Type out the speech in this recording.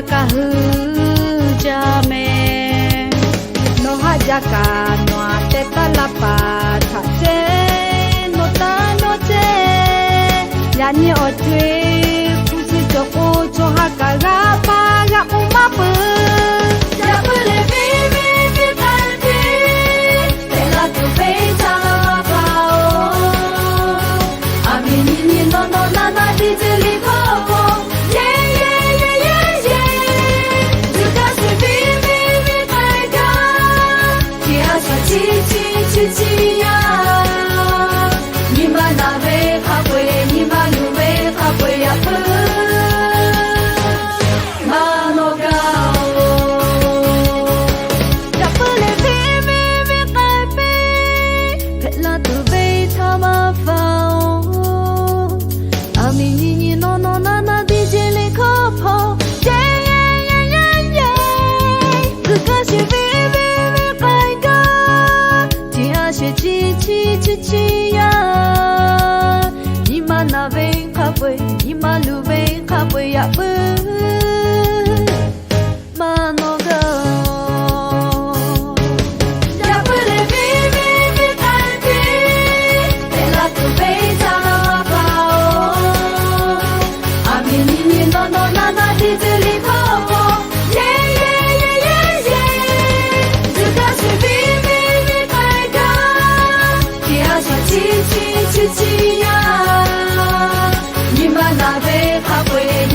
ka hu ja me no ha ja ka no te ta la pa tha che no ta no che ya ni o twe pu si cho ko cho ha ka ga pa ga u ma pu ya pu le vi vi vi ta ti te la tu pe ta pa o a mi ni no no na na di ti li ko ko chi ya ni ma na ve kha pwe ni ma lu ve kha pwe ya pu ma no ga ya pu le ve ve ve ka pe pe la tu ve tha ma fa a mi ni no no na na di je le kho pho ye ye ye ye ye ka shi ve chi ya ni ma na ve kha pwe ni ma lu ve kha pwe ya pu ma no ga ya pu le vi vi vi ta ti te la tu ve ta pa o a mi ni no no na na ti ti li kho po ye ye ye ye ye tu ka su vi chi ya ni ma na ve kha pwe